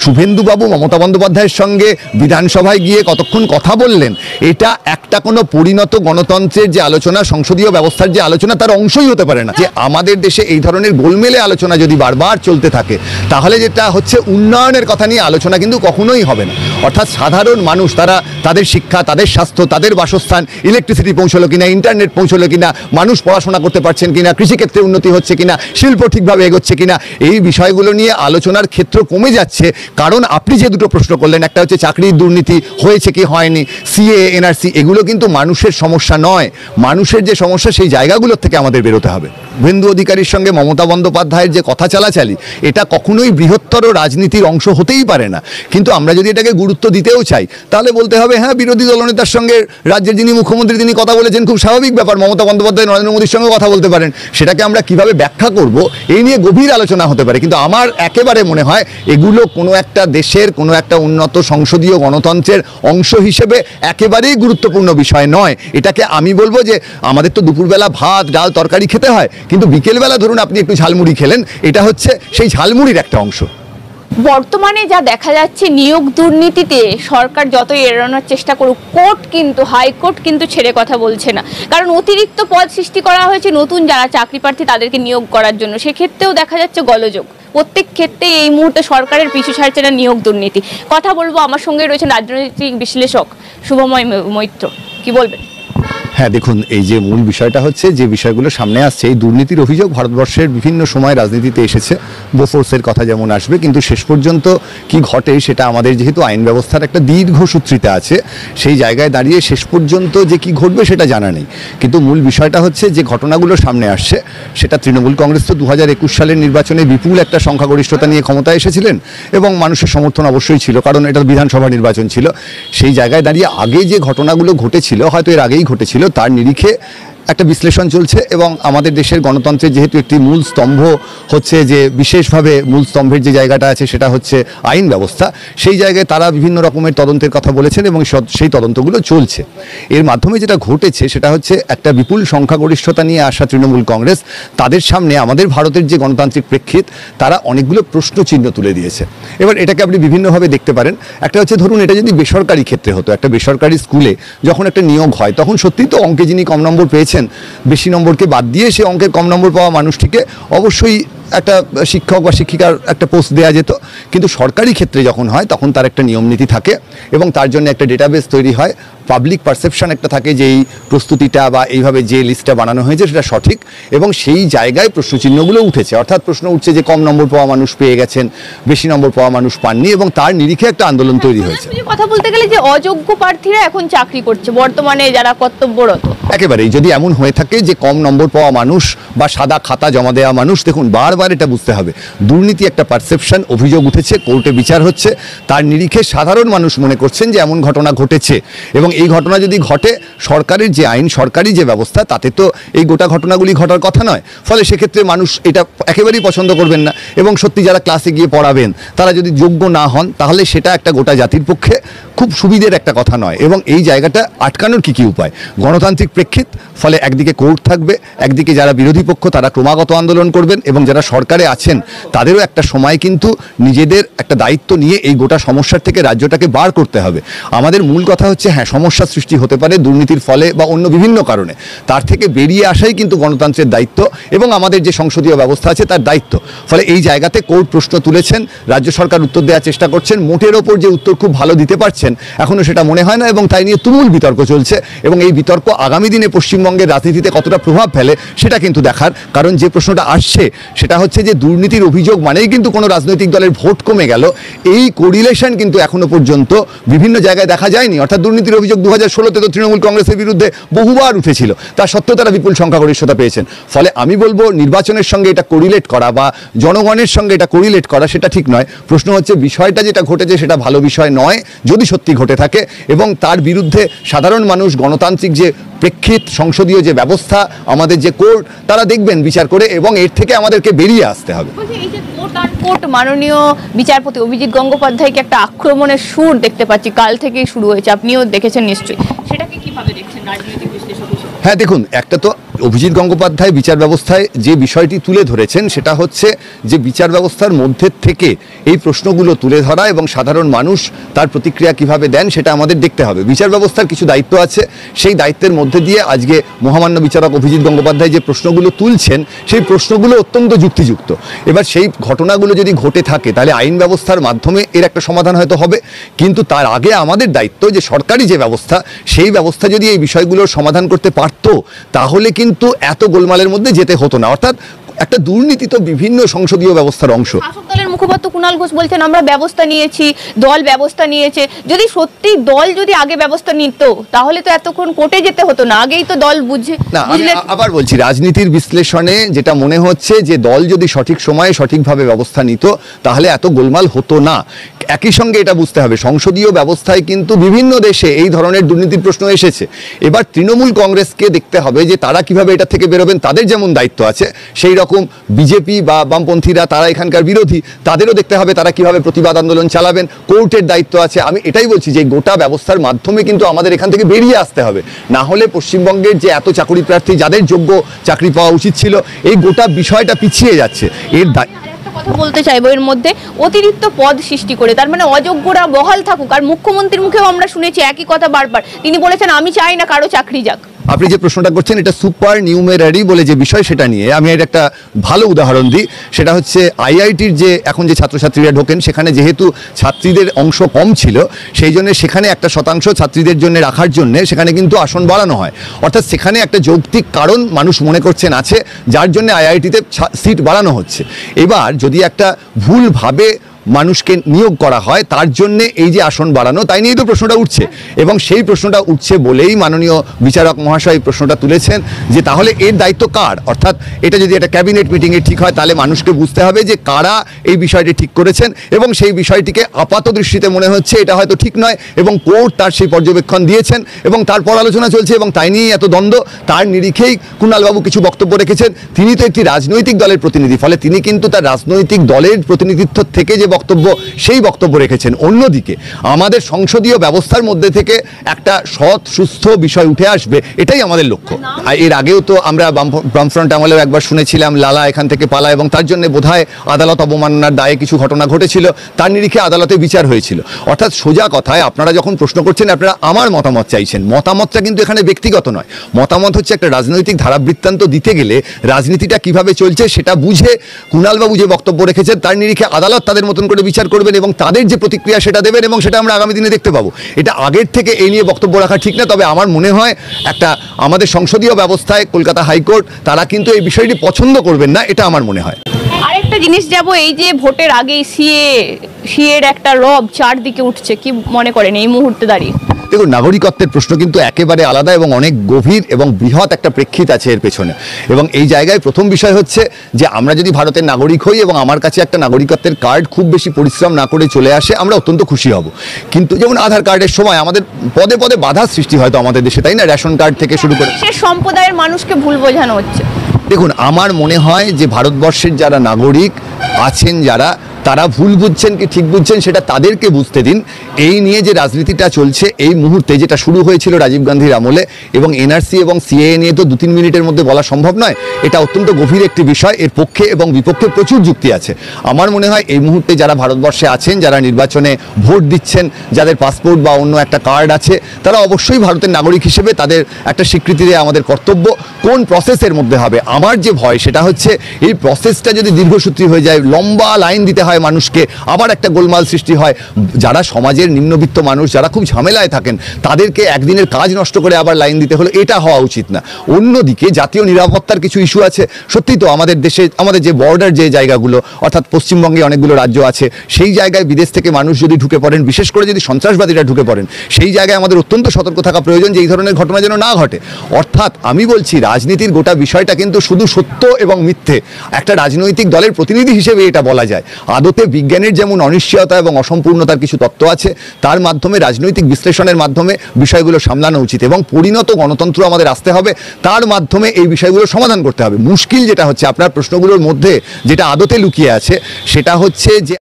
শুভেন্দুবাবু মমতা বন্দ্যোপাধ্যায়ের সঙ্গে বিধানসভায় গিয়ে কতক্ষণ কথা বললেন, এটা একটা কোনো পরিণত গণতন্ত্রের যে আলোচনা, সংসদীয় ব্যবস্থার যে আলোচনা, তার অংশই হতে পারে না। যে আমাদের দেশে এই ধরনের গোলমেলে আলোচনা যদি বারবার চলতে থাকে, তাহলে যেটা হচ্ছে উন্নয়নের কথা নিয়ে আলোচনা কিন্তু কখনোই হবে না। অর্থাৎ সাধারণ মানুষ তারা তাদের শিক্ষা, তাদের স্বাস্থ্য, তাদের বাসস্থান, ইলেকট্রিসিটি পৌঁছলো কিনা, ইন্টারনেট পৌঁছলো কিনা, মানুষ পড়াশোনা করতে পারছেন কিনা, কৃষিক্ষেত্রে উন্নতি হচ্ছে কিনা, শিল্প ঠিকভাবে এগোচ্ছে কিনা, এই বিষয়গুলো নিয়ে আলোচনার ক্ষেত্র কমে যাচ্ছে। কারণ আপনি যে দুটো প্রশ্ন করলেন, একটা হচ্ছে চাকরির দুর্নীতি হয়েছে কি হয়নি, সিএ, এনআরসি, এগুলো কিন্তু মানুষের সমস্যা নয়। মানুষের যে সমস্যা সেই জায়গাগুলোর থেকে আমাদের বেরোতে হবে। শুভেন্দু অধিকারীর সঙ্গে মমতা বন্দ্যোপাধ্যায়ের যে কথা চালাচালি, এটা কখনোই বৃহত্তর রাজনীতির অংশ হতেই পারে না। কিন্তু আমরা যদি এটাকে গুরুত্ব দিতেও চাই, তাহলে বলতে হবে হ্যাঁ, বিরোধী দলনেতার সঙ্গে রাজ্যের যিনি মুখ্যমন্ত্রী তিনি কথা বলেছেন, খুব স্বাভাবিক ব্যাপার। মমতা বন্দ্যোপাধ্যায় নরেন্দ্র মোদীর সঙ্গে কথা বলতে পারেন, সেটাকে আমরা কিভাবে ব্যাখ্যা করব এই নিয়ে গভীর আলোচনা হতে পারে। কিন্তু আমার একেবারে মনে হয় এগুলো কোনো একটা দেশের কোনো একটা উন্নত সংসদীয় গণতন্ত্রের অংশ হিসেবে একেবারেই গুরুত্বপূর্ণ বিষয় নয়। এটাকে আমি বলবো যে আমাদের তো দুপুরবেলা ভাত, ডাল, তরকারি খেতে হয়, কিন্তু বিকেলবেলা ধরুন আপনি একটু ঝালমুড়ি খেলেন, এটা হচ্ছে সেই ঝালমুড়ির একটা অংশ। বর্তমানে যা দেখা যাচ্ছে, নিয়োগ দুর্নীতিতে সরকার যতই এড়ানোর চেষ্টা করুক, হাইকোর্ট কিন্তু ছেড়ে কথা বলছে না। কারণ অতিরিক্ত পদ সৃষ্টি করা হয়েছে নতুন যারা চাকরি প্রার্থী তাদেরকে নিয়োগ করার জন্য, সেক্ষেত্রেও দেখা যাচ্ছে গোলযোগ। প্রত্যেক ক্ষেত্রে এই মুহূর্তে সরকারের পিছু ছাড়ছে না নিয়োগ দুর্নীতি। কথা বলবো, আমার সঙ্গে রয়েছেন রাজনৈতিক বিশ্লেষক শুভময় মৈত্র, কি বলবেন? হ্যাঁ, দেখুন, এই যে মূল বিষয়টা হচ্ছে, যে বিষয়গুলো সামনে আসছে, এই দুর্নীতির অভিযোগ ভারতবর্ষের বিভিন্ন সময় রাজনীতিতে এসেছে। বোফোর্সের কথা যেমন আসবে, কিন্তু শেষ পর্যন্ত কি ঘটে সেটা আমাদের যেহেতু আইন ব্যবস্থার একটা দীর্ঘসূত্রিতা আছে, সেই জায়গায় দাঁড়িয়ে শেষ পর্যন্ত যে কি ঘটবে সেটা জানা নেই। কিন্তু মূল বিষয়টা হচ্ছে যে ঘটনাগুলো সামনে আসছে, সেটা তৃণমূল কংগ্রেস তো 2021 সালের নির্বাচনে বিপুল একটা সংখ্যাগরিষ্ঠতা নিয়ে ক্ষমতায় এসেছিলেন এবং মানুষের সমর্থন অবশ্যই ছিল, কারণ এটা বিধানসভা নির্বাচন ছিল। সেই জায়গায় দাঁড়িয়ে আগে যে ঘটনাগুলো ঘটেছিল, হয়তো এর আগেই ঘটেছিল, তার নিরিখে একটা বিশ্লেষণ চলছে। এবং আমাদের দেশের গণতন্ত্রের যেহেতু একটি মূল স্তম্ভ হচ্ছে, যে বিশেষভাবে মূল স্তম্ভের যে জায়গাটা আছে সেটা হচ্ছে আইন ব্যবস্থা, সেই জায়গায় তারা বিভিন্ন রকমের তদন্তের কথা বলেছেন এবং সেই তদন্তগুলো চলছে। এর মাধ্যমে যেটা ঘটেছে সেটা হচ্ছে একটা বিপুল সংখ্যাগরিষ্ঠতা নিয়ে আসা তৃণমূল কংগ্রেস, তাদের সামনে আমাদের ভারতের যে গণতান্ত্রিক প্রেক্ষিত, তারা অনেকগুলো প্রশ্নচিহ্ন তুলে দিয়েছে। এবার এটাকে আপনি বিভিন্নভাবে দেখতে পারেন। একটা হচ্ছে, ধরুন এটা যদি বেসরকারি ক্ষেত্রে হতো, একটা বেসরকারি স্কুলে যখন একটা নিয়োগ হয়, তখন সত্যিই তো অঙ্কে যিনি কম নম্বর পেয়েছেন, বেশি নম্বরকে বাদ দিয়ে সে অঙ্কের কম নম্বর পাওয়া মানুষটিকে অবশ্যই একটা শিক্ষক বা শিক্ষিকার একটা পোস্ট দেওয়া যেত। কিন্তু সরকারি ক্ষেত্রে যখন হয়, তখন তার একটা নিয়ম নীতি থাকে এবং তার জন্য একটা ডেটাবেস তৈরি হয়, পাবলিক পারসেপশন একটা থাকে যে এই প্রস্তুতিটা বা এইভাবে যে লিস্টটা বানানো হয়েছে সেটা সঠিক, এবং সেই জায়গায় প্রশ্নচিহ্নগুলো উঠেছে। অর্থাৎ প্রশ্ন উঠছে যে কম নম্বর পাওয়া মানুষ পেয়ে গেছেন, বেশি নম্বর পাওয়া মানুষ পাননি, এবং তার নিরিখে একটা আন্দোলন তৈরি হয়েছে। কথা বলতে গেলে যে অযোগ্য প্রার্থীরা এখন চাকরি করছে বর্তমানে যারা কর্তব্যরত, একেবারেই যদি এমন হয়ে থাকে যে কম নম্বর পাওয়া মানুষ বা সাদা খাতা জমা দেওয়া মানুষ, দেখুন বারবার এটা বুঝতে হবে, দুর্নীতি একটা পারসেপশন, অভিযোগ উঠেছে, কোর্টে বিচার হচ্ছে, তার নিরিখে সাধারণ মানুষ মনে করছেন যে এমন ঘটনা ঘটেছে, এবং এই ঘটনা যদি ঘটে, সরকারের যে আইন, সরকারি যে ব্যবস্থা, তাতে তো এই গোটা ঘটনাগুলি ঘটার কথা নয়। ফলে সেক্ষেত্রে মানুষ এটা একেবারেই পছন্দ করবেন না, এবং সত্যি যারা ক্লাসে গিয়ে পড়াবেন তারা যদি যোগ্য না হন, তাহলে সেটা একটা গোটা জাতির পক্ষে খুব সুবিধের একটা কথা নয়। এবং এই জায়গাটা আটকানোর কী উপায়? গণতান্ত্রিক প্রেক্ষিত, ফলে একদিকে কোর্ট থাকবে, একদিকে যারা বিরোধী পক্ষ তারা ক্রমাগত আন্দোলন করবেন, এবং যারা সরকারে আছেন তাদেরও একটা সময় কিন্তু নিজেদের একটা দায়িত্ব নিয়ে এই গোটা সমস্যার থেকে রাজ্যটাকে বার করতে হবে। আমাদের মূল কথা হচ্ছে, হ্যাঁ, সমস্যা সৃষ্টি হতে পারে দুর্নীতির ফলে বা অন্য বিভিন্ন কারণে, তার থেকে বেরিয়ে আসাই কিন্তু গণতন্ত্রের দায়িত্ব এবং আমাদের যে সংসদীয় ব্যবস্থা আছে তার দায়িত্ব। ফলে এই জায়গাতে কোর্ট প্রশ্ন তুলেছেন, রাজ্য সরকার উত্তর দেওয়ার চেষ্টা করছেন, মোটের ওপর যে উত্তর খুব ভালো দিতে পারছেন এখনও সেটা মনে হয় না, এবং তাই নিয়ে তুমুল বিতর্ক চলছে। এবং এই বিতর্ক আগামী দিনে পশ্চিমবঙ্গের রাজনীতিতে কতটা প্রভাব ফেলে সেটা কিন্তু দেখার। কারণ যে প্রশ্নটা আসছে সেটা হচ্ছে যে দুর্নীতির অভিযোগ মানেই কিন্তু কোনো রাজনৈতিক দলের ভোট কমে গেল, এই কোরিলেশন কিন্তু এখনো পর্যন্ত বিভিন্ন জায়গায় দেখা যায়নি। অর্থাৎ দুর্নীতির অভিযোগ 2016-তে তো তৃণমূল কংগ্রেসের বিরুদ্ধে বহুবার উঠেছিল, তা সত্ত্বেও তারা বিপুল সংখ্যাগরিষ্ঠতা পেয়েছেন। ফলে আমি বলবো, নির্বাচনের সঙ্গে এটা কোরিলেট করা বা জনগণের সঙ্গে এটা কোরিলেট করা সেটা ঠিক নয়। প্রশ্ন হচ্ছে বিষয়টা যেটা ঘটেছে সেটা ভালো বিষয় নয় যদি সত্যি ঘটে থাকে, এবং তার বিরুদ্ধে সাধারণ মানুষ, গণতান্ত্রিক যে প্রেক্ষিত, সংসদীয় যে ব্যবস্থা, আমাদের যে কোর্ট, তারা দেখবেন বিচার করে, এবং এর থেকে আমাদেরকে বেরিয়ে আসতে হবে। মাননীয় বিচারপতি অভিজিৎ গঙ্গোপাধ্যায়কে একটা আক্রমণের সুর দেখতে পাচ্ছি, কাল থেকেই শুরু হয়েছে, আপনিও দেখেছেন নিশ্চয়ই, সেটাকে কিভাবে দেখছেন রাজনৈতিক বিশ্লেষক হিসেবে? হ্যাঁ, দেখুন, একটা তো অভিজিৎ গঙ্গোপাধ্যায় বিচার ব্যবস্থায় যে বিষয়টি তুলে ধরেছেন সেটা হচ্ছে যে বিচার ব্যবস্থার মধ্যে থেকে এই প্রশ্নগুলো তুলে ধরা এবং সাধারণ মানুষ তার প্রতিক্রিয়া কিভাবে দেন সেটা আমাদের দেখতে হবে। বিচার ব্যবস্থার কিছু দায়িত্ব আছে, সেই দায়িত্বের মধ্যে দিয়ে আজকে মহামান্য বিচারক অভিজিৎ গঙ্গোপাধ্যায় যে প্রশ্নগুলো তুলছেন সেই প্রশ্নগুলো অত্যন্ত যুক্তিযুক্ত। এবার সেই ঘটনাগুলো যদি ঘটে থাকে তাহলে আইন ব্যবস্থার মাধ্যমে এর একটা সমাধান হয়তো হবে, কিন্তু তার আগে আমাদের দায়িত্ব যে সরকারি যে ব্যবস্থা সেই ব্যবস্থা যদি এই বিষয়গুলোর সমাধান করতে পারতো তাহলে কিন্তু এত গোলমালের মধ্যে যেতে হতো না। অর্থাৎ একটা দুর্নীতি তো বিভিন্ন সংসদীয় ব্যবস্থার অংশ। শাসক দলের মুখপাত্র কুণাল ঘোষ বলছেন আমরা ব্যবস্থা নিয়েছি, দল ব্যবস্থা নিয়েছে। যদি সত্যি দল যদি আগে ব্যবস্থা নিত তাহলে তো এতক্ষণ কোর্টে যেতে হতো না, আগেই তো দল বুঝে। না, আমি আবার বলছি, রাজনীতির বিশ্লেষণে যেটা মনে হচ্ছে যে দল যদি সঠিক সময়ে সঠিকভাবে ব্যবস্থা নিত তাহলে এত গোলমাল হতো না। একই সঙ্গে এটা বুঝতে হবে সংসদীয় ব্যবস্থায় কিন্তু বিভিন্ন দেশে এই ধরনের দুর্নীতির প্রশ্ন এসেছে। এবার তৃণমূল কংগ্রেসকে দেখতে হবে যে তারা কিভাবে এটা থেকে বেরোবেন। তাদের যেমন দায়িত্ব আছে সেই রকম বিজেপি বা বামপন্থীরা তারা এখানকার বিরোধী, তাদেরও দেখতে হবে তারা কিভাবে প্রতিবাদ আন্দোলন চালাবেন। কোর্টের দায়িত্ব আছে। আমি এটাই বলছি যে গোটা ব্যবস্থার মাধ্যমে কিন্তু আমাদের এখান থেকে বেরিয়ে আসতে হবে, না হলে পশ্চিমবঙ্গের যে এত চাকরি প্রার্থী যাদের যোগ্য চাকরি পাওয়া উচিত ছিল এই গোটা বিষয়টা পিছিয়ে যাচ্ছে। এর কথা বলতে চাইবো এর মধ্যে অতিরিক্ত পদ সৃষ্টি করে, তার মানে অযোগ্যরা বহাল থাকুক। আর মুখ্যমন্ত্রীর মুখেও আমরা শুনেছি একই কথা বারবার, তিনি বলেছেন আমি চাই না কারো চাকরি যাক। আপনি যে প্রশ্নটা করছেন এটা সুপার নিউমেরারি বলে যে বিষয় সেটা নিয়ে আমি এর একটা ভালো উদাহরণ দিই। সেটা হচ্ছে আইআইটির যে এখন যে ছাত্রছাত্রীরা ঢোকেন সেখানে যেহেতু ছাত্রীদের অংশ কম ছিল সেই জন্য সেখানে 1% ছাত্রীদের জন্য রাখার জন্য সেখানে কিন্তু আসন বাড়ানো হয়। অর্থাৎ সেখানে একটা যৌক্তিক কারণ মানুষ মনে করছেন আছে যার জন্য আইআইটিতে সিট বাড়ানো হচ্ছে। এবার যদি একটা ভুলভাবে মানুষকে নিয়োগ করা হয় তার জন্য এই যে আসন বাড়ানো, তাই নিয়েই তো প্রশ্নটা উঠছে। এবং সেই প্রশ্নটা উঠছে বলেই মাননীয় বিচারক মহাশয় প্রশ্নটা তুলেছেন যে তাহলে এর দায়িত্ব কার। অর্থাৎ এটা যদি একটা ক্যাবিনেট মিটিংয়ে ঠিক হয় তাহলে মানুষকে বুঝতে হবে যে কারা এই বিষয়টি ঠিক করেছেন এবং সেই বিষয়টিকে আপাত দৃষ্টিতে মনে হচ্ছে এটা হয়তো ঠিক নয় এবং কোর্ট তার সেই পর্যবেক্ষণ দিয়েছেন এবং তারপর আলোচনা চলছে এবং তাই নিয়েই এত দ্বন্দ্ব। তার নিরিখেই কুণালবাবু কিছু বক্তব্য রেখেছেন। তিনি তো একটি রাজনৈতিক দলের প্রতিনিধি, ফলে তিনি কিন্তু তার রাজনৈতিক দলের প্রতিনিধিত্ব থেকে যে বক্তব্য সেই বক্তব্য রেখেছেন। অন্যদিকে আমাদের সংসদীয় ব্যবস্থার মধ্যে থেকে একটা সৎ সুস্থ বিষয় উঠে আসবে, এটাই আমাদের লক্ষ্য। এর আগেও তো আমরা বামফ্রন্ট আমলেও একবার শুনেছিলাম লালা এখান থেকে পালা এবং তার জন্য বোধহয় আদালত অবমাননার দায়ে কিছু ঘটনা ঘটেছিল, তার নিরিখে আদালতে বিচার হয়েছিল। অর্থাৎ সোজা কথায় আপনারা যখন প্রশ্ন করছেন আপনারা আমার মতামত চাইছেন, মতামতটা কিন্তু এখানে ব্যক্তিগত নয়। মতামত হচ্ছে একটা রাজনৈতিক ধারাবৃত্তান্ত দিতে গেলে রাজনীতিটা কিভাবে চলছে সেটা বুঝে কুণালবাবু যে বক্তব্য রেখেছেন তার নিরিখে আদালত তাদের মতন করে বিচার করবেন এবং তাদের যে প্রতিক্রিয়া সেটা দেবেন এবং সেটা আমরা আগামী দিনে দেখতে পাবো। এটা আগের থেকে এই নিয়ে বক্তব্য রাখা ঠিক না। তবে আমার মনে হয় একটা আমাদের সংসদীয় ব্যবস্থায় কলকাতা হাইকোর্ট তারা কিন্তু এই বিষয়টি পছন্দ করবেন না, এটা আমার মনে হয়। আরেকটা জিনিস যাব, এই যে ভোটের আগেই সিএর একটা রব চারদিকে উঠছে, কি মনে করেন এই মুহূর্তে দাঁড়িয়ে? দেখুন, নাগরিকত্বের প্রশ্ন কিন্তু একেবারে আলাদা এবং অনেক গভীর এবং বৃহৎ একটা প্রেক্ষিত আছে এর পেছনে। এবং এই জায়গায় প্রথম বিষয় হচ্ছে যে আমরা যদি ভারতের নাগরিক হই এবং আমার কাছে একটা নাগরিকত্বের কার্ড খুব বেশি পরিশ্রম না করে চলে আসে আমরা অত্যন্ত খুশি হব। কিন্তু যেমন আধার কার্ডের সময় আমাদের পদে পদে বাধার সৃষ্টি হয়তো আমাদের দেশে, তাই না? রেশন কার্ড থেকে শুরু করে সে সম্প্রদায়ের মানুষকে ভুল বোঝানো হচ্ছে। দেখুন, আমার মনে হয় যে ভারতবর্ষের যারা নাগরিক আছেন যারা তারা ভুল বুঝছেন কি ঠিক বুঝছেন সেটা তাদেরকে বুঝতে দিন। এই নিয়ে যে রাজনীতিটা চলছে এই মুহূর্তে, যেটা শুরু হয়েছিল রাজীব গান্ধীর আমলে এবং এনআরসি এবং সিএএ নিয়ে তো 2-3 মিনিটের মধ্যে বলা সম্ভব নয়। এটা অত্যন্ত গভীর একটি বিষয়, এর পক্ষে এবং বিপক্ষে প্রচুর যুক্তি আছে। আমার মনে হয় এই মুহূর্তে যারা ভারতবর্ষে আছেন, যারা নির্বাচনে ভোট দিচ্ছেন, যাদের পাসপোর্ট বা অন্য একটা কার্ড আছে, তারা অবশ্যই ভারতের নাগরিক হিসেবে তাদের একটা স্বীকৃতি দেওয়া আমাদের কর্তব্য। কোন প্রসেসের মধ্যে হবে, আমার যে ভয় সেটা হচ্ছে এই প্রসেসটা যদি দীর্ঘসূত্রী হয়ে যায়, লম্বা লাইন দিতে হয় মানুষকে, আবার একটা গোলমাল সৃষ্টি হয়। যারা সমাজের নিম্নবিত্ত মানুষ যারা খুব ঝামেলায় থাকেন তাদেরকে একদিনের কাজ নষ্ট করে আবার লাইন দিতে হলো, এটা হওয়া উচিত না। অন্যদিকে জাতীয় নিরাপত্তার কিছু ইস্যু আছে। সত্যিই তো আমাদের দেশে আমাদের যে বর্ডার যে জায়গাগুলো, অর্থাৎ পশ্চিমবঙ্গে অনেকগুলো রাজ্য আছে, সেই জায়গায় বিদেশ থেকে মানুষ যদি ঢুকে পড়েন, বিশেষ করে যদি সন্ত্রাসবাদীরা ঢুকে পড়েন, সেই জায়গায় আমাদের অত্যন্ত সতর্ক থাকা প্রয়োজন যে এই ধরনের ঘটনা যেন না ঘটে। অর্থাৎ আমি বলছি রাজনীতির গোটা বিষয়টা কিন্তু শুধু সত্য এবং মিথ্যে একটা রাজনৈতিক দলের প্রতিনিধি হিসেবে এটা বলা যায়। আদতে বিজ্ঞানের যেমন অনিশ্চয়তা এবং অসম্পূর্ণতার কিছু তত্ত্ব আছে, তার মাধ্যমে রাজনৈতিক বিশ্লেষণের মাধ্যমে বিষয়গুলো সামলানো উচিত এবং পরিণত গণতন্ত্র আমাদের আসতে হবে, তার মাধ্যমে এই বিষয়গুলো সমাধান করতে হবে। মুশকিল যেটা হচ্ছে আপনার প্রশ্নগুলোর মধ্যে যেটা আদতে লুকিয়ে আছে সেটা হচ্ছে যে